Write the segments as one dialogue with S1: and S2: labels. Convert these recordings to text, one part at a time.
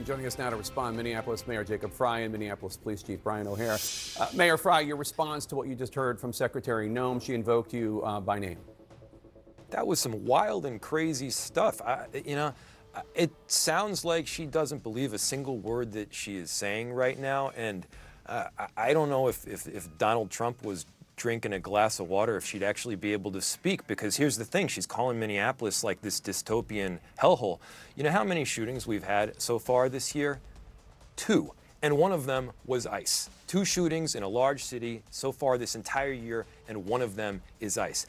S1: Joining us now to respond, Minneapolis Mayor Jacob Frey and Minneapolis Police Chief Brian O'Hare. Mayor Frey, your response to what you just heard from Secretary Noem, she invoked you by name.
S2: That was some wild and crazy stuff. It sounds like she doesn't believe a single word that she is saying right now. And I don't know if Donald Trump was drinking a glass of water, if she'd actually be able to speak, because here's the thing, she's calling Minneapolis like this dystopian hellhole. You know how many shootings we've had so far this year? 2. And one of them was ICE. 2 shootings in a large city so far this entire year, and one of them is ICE.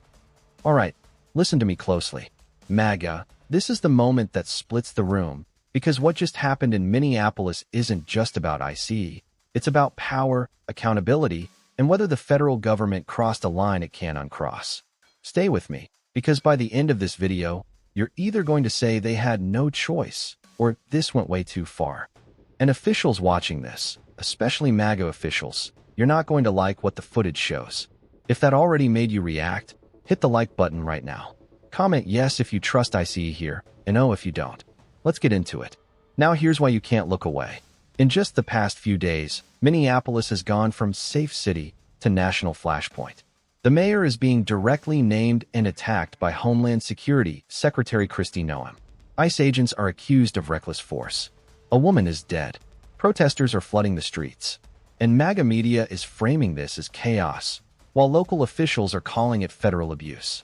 S3: All right, listen to me closely. MAGA, this is the moment that splits the room, because what just happened in Minneapolis isn't just about ICE. It's about power, accountability, and whether the federal government crossed a line it can't uncross. Stay with me, because by the end of this video, you're either going to say they had no choice, or this went way too far. And officials watching this, especially MAGA officials, you're not going to like what the footage shows. If that already made you react, hit the like button right now. Comment yes if you trust ICE here, and no if you don't. Let's get into it. Now here's why you can't look away. In just the past few days, Minneapolis has gone from safe city to national flashpoint. The mayor is being directly named and attacked by Homeland Security Secretary Kristi Noem. ICE agents are accused of reckless force. A woman is dead. Protesters are flooding the streets. And MAGA media is framing this as chaos, while local officials are calling it federal abuse.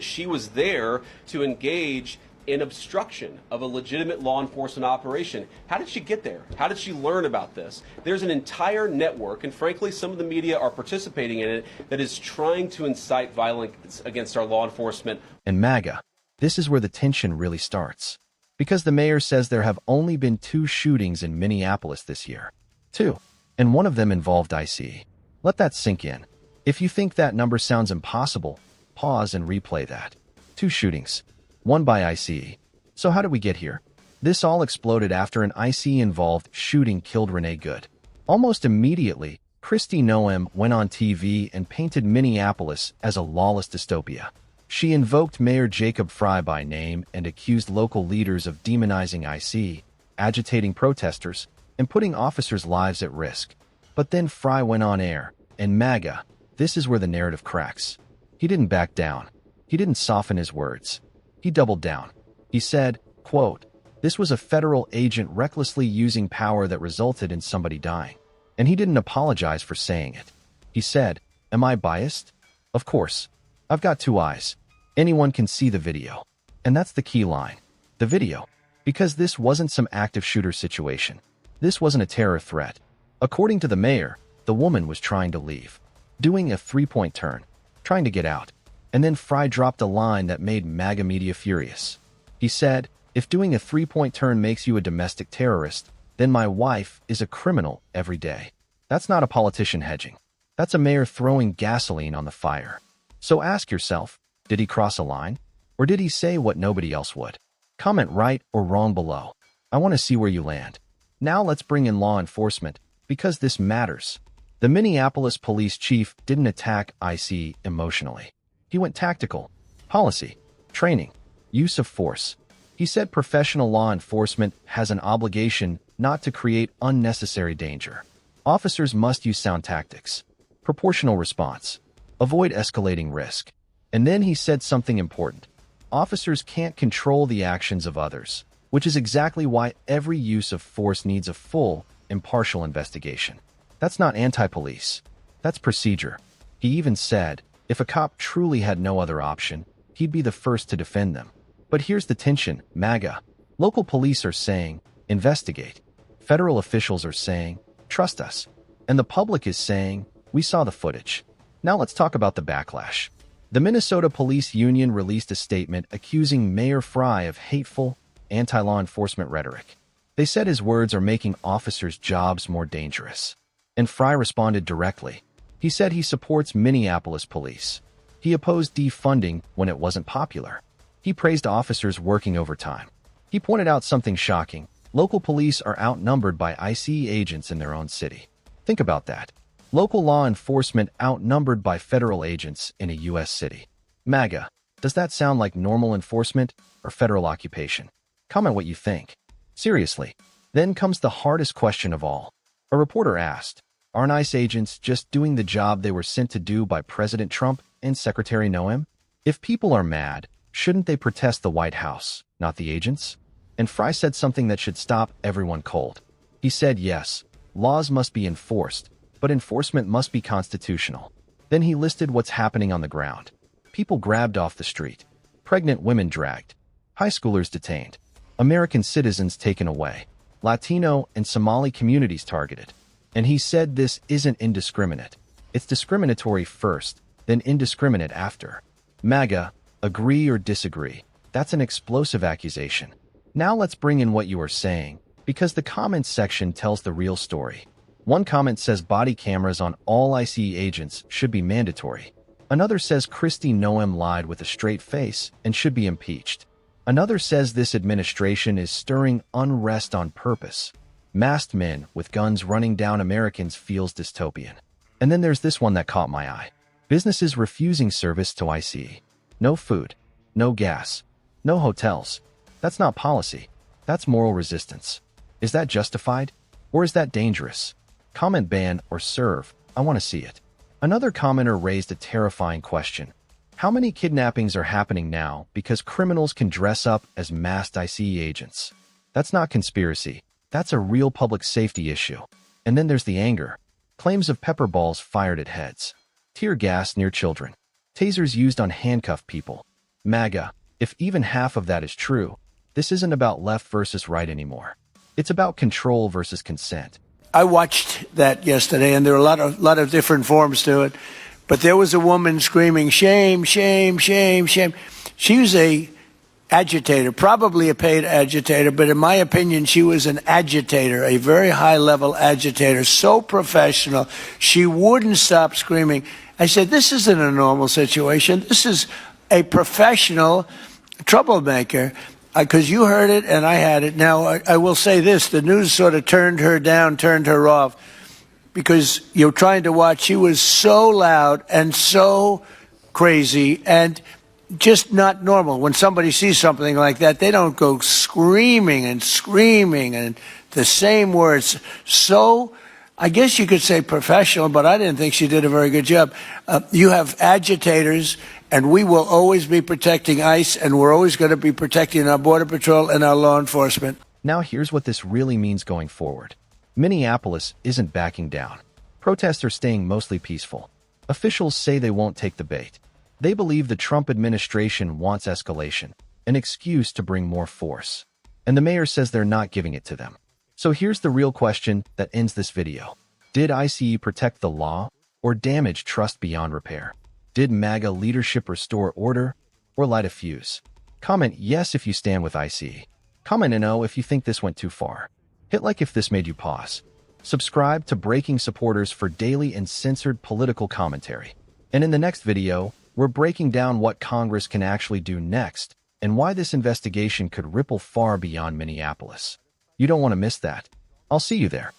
S4: She was there to engage in obstruction of a legitimate law enforcement operation. How did she get there? How did she learn about this? There's an entire network, and frankly, some of the media are participating in it, that is trying to incite violence against our law enforcement.
S3: And MAGA, this is where the tension really starts. Because the mayor says there have only been 2 shootings in Minneapolis this year. 2. And one of them involved ICE. Let that sink in. If you think that number sounds impossible, pause and replay that. 2 shootings. 1 by ICE. So how did we get here? This all exploded after an ICE-involved shooting killed Renee Good. Almost immediately, Kristi Noem went on TV and painted Minneapolis as a lawless dystopia. She invoked Mayor Jacob Frey by name and accused local leaders of demonizing ICE, agitating protesters, and putting officers' lives at risk. But then Frey went on air, and MAGA, this is where the narrative cracks. He didn't back down. He didn't soften his words. He doubled down. He said, quote, "This was a federal agent recklessly using power that resulted in somebody dying." And he didn't apologize for saying it. He said, "Am I biased? Of course. I've got 2 eyes. Anyone can see the video." And that's the key line. The video. Because this wasn't some active shooter situation. This wasn't a terror threat. According to the mayor, the woman was trying to leave. Doing a 3-point turn. Trying to get out. And then Frey dropped a line that made MAGA media furious. He said, "If doing a 3-point turn makes you a domestic terrorist, then my wife is a criminal every day." That's not a politician hedging. That's a mayor throwing gasoline on the fire. So ask yourself, did he cross a line? Or did he say what nobody else would? Comment right or wrong below. I want to see where you land. Now let's bring in law enforcement, because this matters. The Minneapolis police chief didn't attack ICE emotionally. He went tactical, policy, training, use of force. He said professional law enforcement has an obligation not to create unnecessary danger. Officers must use sound tactics, proportional response, avoid escalating risk. And then he said something important. Officers can't control the actions of others, which is exactly why every use of force needs a full, impartial investigation. That's not anti-police. That's procedure. He even said, if a cop truly had no other option, he'd be the first to defend them. But here's the tension, MAGA. Local police are saying, investigate. Federal officials are saying, trust us. And the public is saying, we saw the footage. Now let's talk about the backlash. The Minnesota Police Union released a statement accusing Mayor Frey of hateful, anti-law enforcement rhetoric. They said his words are making officers' jobs more dangerous. And Frey responded directly. He said he supports Minneapolis police. He opposed defunding when it wasn't popular. He praised officers working overtime. He pointed out something shocking. Local police are outnumbered by ICE agents in their own city. Think about that. Local law enforcement outnumbered by federal agents in a U.S. city. MAGA, does that sound like normal enforcement or federal occupation? Comment what you think. Seriously, Then comes the hardest question of all. A reporter asked, "Aren't ICE agents just doing the job they were sent to do by President Trump and Secretary Noem? If people are mad, shouldn't they protest the White House, not the agents?" And Frey said something that should stop everyone cold. He said, yes, laws must be enforced, but enforcement must be constitutional. Then he listed what's happening on the ground. People grabbed off the street, pregnant women dragged, high schoolers detained, American citizens taken away, Latino and Somali communities targeted. And he said this isn't indiscriminate. It's discriminatory first, then indiscriminate after. MAGA, agree or disagree. That's an explosive accusation. Now let's bring in what you are saying, because the comments section tells the real story. One comment says body cameras on all ICE agents should be mandatory. Another says Kristi Noem lied with a straight face and should be impeached. Another says this administration is stirring unrest on purpose. Masked men with guns running down Americans feels dystopian. And then there's this one that caught my eye. Businesses refusing service to ICE. No food, no gas, no hotels. That's not policy. That's moral resistance. Is that justified? Or is that dangerous? Comment ban or serve. I want to see it. Another commenter raised a terrifying question. How many kidnappings are happening now because criminals can dress up as masked ICE agents? That's not conspiracy. That's a real public safety issue. And then there's the anger. Claims of pepper balls fired at heads. Tear gas near children. Tasers used on handcuffed people. MAGA, if even half of that is true, this isn't about left versus right anymore. It's about control versus consent.
S5: I watched that yesterday, and there are a lot of different forms to it. But there was a woman screaming, "Shame, shame, shame, shame." She was a agitator, probably a paid agitator, but in my opinion, she was an agitator, a very high-level agitator, so professional. She wouldn't stop screaming. I said, this isn't a normal situation. This is a professional troublemaker, because you heard it and I had it. Now, I will say this. The news sort of turned her down, turned her off, because you're trying to watch. She was so loud and so crazy and just not normal. When somebody sees something like that, they don't go screaming and the same words. So I guess you could say professional, but I didn't think she did a very good job. You have agitators, and we will always be protecting ICE, and we're always going to be protecting our Border Patrol and our law enforcement.
S3: Now here's what this really means going forward. Minneapolis isn't backing down. Protests are staying mostly peaceful. Officials say they won't take the bait. They believe the Trump administration wants escalation, an excuse to bring more force. And the mayor says they're not giving it to them. So here's the real question that ends this video. Did ICE protect the law or damage trust beyond repair? Did MAGA leadership restore order or light a fuse? Comment yes if you stand with ICE. Comment no if you think this went too far. Hit like if this made you pause. Subscribe to Breaking Supporters for daily and censored political commentary. And in the next video, we're breaking down what Congress can actually do next and why this investigation could ripple far beyond Minneapolis. You don't want to miss that. I'll see you there.